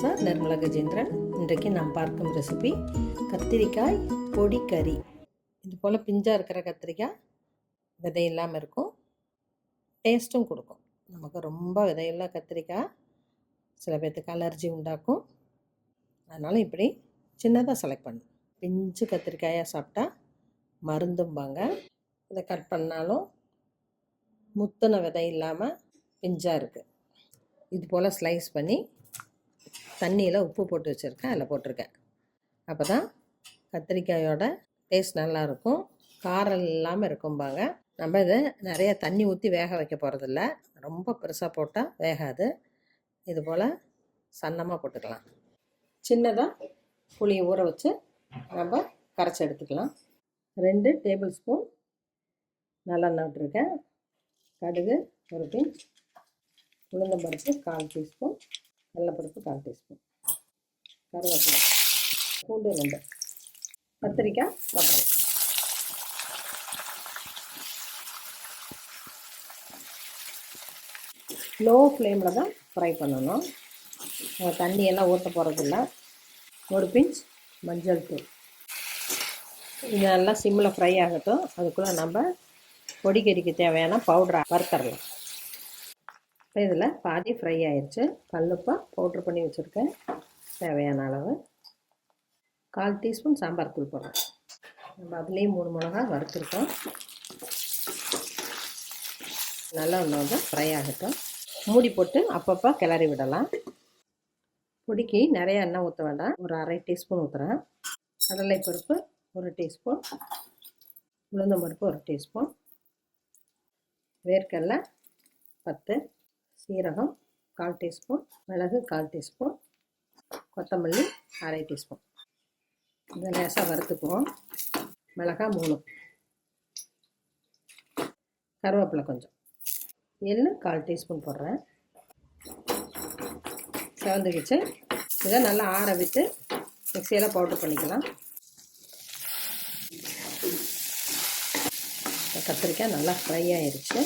Sir, Nirmala Gajendran. இன்றைக்கு நாம் பார்க்கும் ரெசிபி கத்திரிக்காய் பொடி கறி. இது போல் பிஞ்சாக இருக்கிற கத்திரிக்காய் விதை இல்லாமல் இருக்கும், டேஸ்ட்டும் கொடுக்கும். நமக்கு ரொம்ப விதையில்லா கத்திரிக்காய் சில பேர்த்துக்கு அலர்ஜி உண்டாக்கும். அதனால் இப்படி சின்னதாக செலக்ட் பண்ணணும். பிஞ்சு கத்திரிக்காயாக சாப்பிட்டா மருந்தும்பாங்க. இதை கட் பண்ணாலும் முத்தின விதை இல்லாமல் பிஞ்சாக இருக்குது. இது போல் ஸ்லைஸ் பண்ணி தண்ணியில் உப்பு போட்டு வச்சுருக்கேன், அதில் போட்டிருக்கேன். அப்போ தான் கத்திரிக்காயோட டேஸ்ட் நல்லாயிருக்கும், காரம் இல்லாமல் இருக்கும்பாங்க. நம்ம இதை நிறைய தண்ணி ஊற்றி வேக வைக்க போகிறதில்ல, ரொம்ப பெருசாக போட்டால் வேகாது. இது போல் சன்னமாக போட்டுக்கலாம். சின்னதாக புளியை ஊற வச்சு நம்ம கரைச்சி எடுத்துக்கலாம். 2 டேபிள் ஸ்பூன் நல்லெண்ணெய் விட்டுருக்கேன். கடுகு 1 பிஞ்ச், உளுந்தம்பருப்பு 1/4 டீஸ்பூன், கடலைப்பருப்பு 1/4 டீஸ்பூன், கருவேப்பிலை, பூண்டு 2, கத்திரிக்காய் வத்தல். லோ ஃப்ளேமில் தான் ஃப்ரை பண்ணணும். தண்ணியெல்லாம் ஊற்ற போகிறதில்ல. 1 பிஞ்ச் மஞ்சள் தூள். இது நல்லா சிம்மில் ஃப்ரை ஆகட்டும். அதுக்குள்ளே நம்ம பொடிக்கறிக்கு தேவையான பவுடரை வறுத்தரலாம். இப்போ இதில் பாதி ஃப்ரை ஆயிடுச்சு. கல்லுப்பாக பவுட்ரு பண்ணி வச்சுருக்கேன், தேவையான அளவு. 1/4 டீஸ்பூன் சாம்பார் தூள் போடுறேன். நம்ம அதுலேயும் 3 மிளகா வறுத்துருக்கோம். நல்லா ஒன்று வந்து ஃப்ரை ஆகட்டும். மூடி போட்டு அப்பப்போ கிளறி விடலாம். பொடிக்கு நிறைய எண்ணெய் ஊற்ற வேண்டாம், ஒரு 1/2 டீஸ்பூன் ஊற்றுறேன். கடலைப்பருப்பு 1 டீஸ்பூன், உளுந்தம்பருப்பு 1 டீஸ்பூன், வேர்க்கடலை 10, சீரகம் 1/4 டீஸ்பூன், மிளகு 1/4 டீஸ்பூன், கொத்தமல்லி 1/2 டீஸ்பூன். இதை லேசாக வறுத்துக்குவோம். மிளகாய் 3, கருவேப்பிலை கொஞ்சம், எள்ளு 1/4 டீஸ்பூன் போடுறேன். செவந்துக்கிச்சு. இதை நல்லா ஆற விட்டு மிக்சியில் பவுடர் பண்ணிக்கலாம். கத்திரிக்காய் நல்லா ஃப்ரை ஆயிடுச்சு.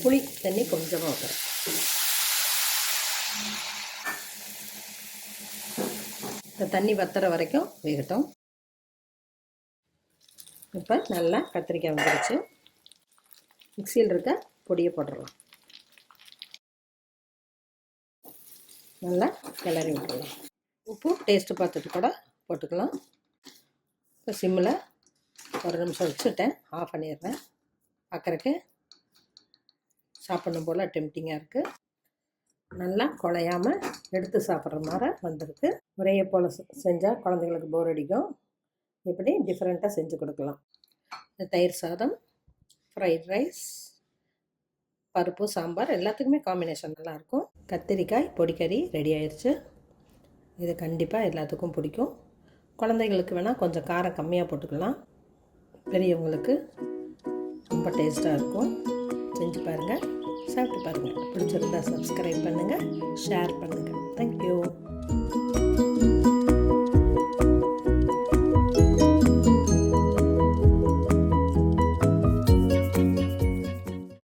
புளி தண்ணி கொஞ்சமாக ஊற்றுறேன். இந்த தண்ணி வத்துற வரைக்கும் வேகட்டும். இப்போ நல்லா கத்திரிக்காய் வந்துடுச்சு. மிக்சியில் இருக்க பொடியை போட்டுடலாம். நல்லா கிளறி விட்டுடலாம். உப்பு டேஸ்ட்டு பார்த்துட்டு கூட போட்டுக்கலாம். இப்போ சிம்மில் 1 நிமிஷம் வச்சுட்டேன், ஆஃப் பண்ணிடுறேன். பார்க்குறக்கு சாப்பிடணும் போல் டெம்டிங்காக இருக்குது. நல்லா குழையாமல் எடுத்து சாப்பிட்ற மாதிரி வந்திருக்கு. ஒரே போல் செஞ்சால் குழந்தைங்களுக்கு போர் அடிக்கும். இப்படி டிஃப்ரெண்ட்டாக செஞ்சு கொடுக்கலாம். தயிர் சாதம், ஃப்ரைட் ரைஸ், பருப்பு, சாம்பார் எல்லாத்துக்குமே காம்பினேஷன் நல்லாயிருக்கும். கத்திரிக்காய் பொடிக்கறி ரெடி ஆயிடுச்சு. இது கண்டிப்பாக எல்லாத்துக்கும் பிடிக்கும். குழந்தைங்களுக்கு வேணால் கொஞ்சம் காரம் கம்மியாக போட்டுக்கலாம். பெரியவங்களுக்கு ரொம்ப டேஸ்ட்டாக இருக்கும். செஞ்சு பாருங்கள், சாப்பிட்டு பாருங்கள். பிடிச்சிருந்தா சப்ஸ்கிரைப் பண்ணுங்கள், ஷேர் பண்ணுங்கள். தேங்க்யூ.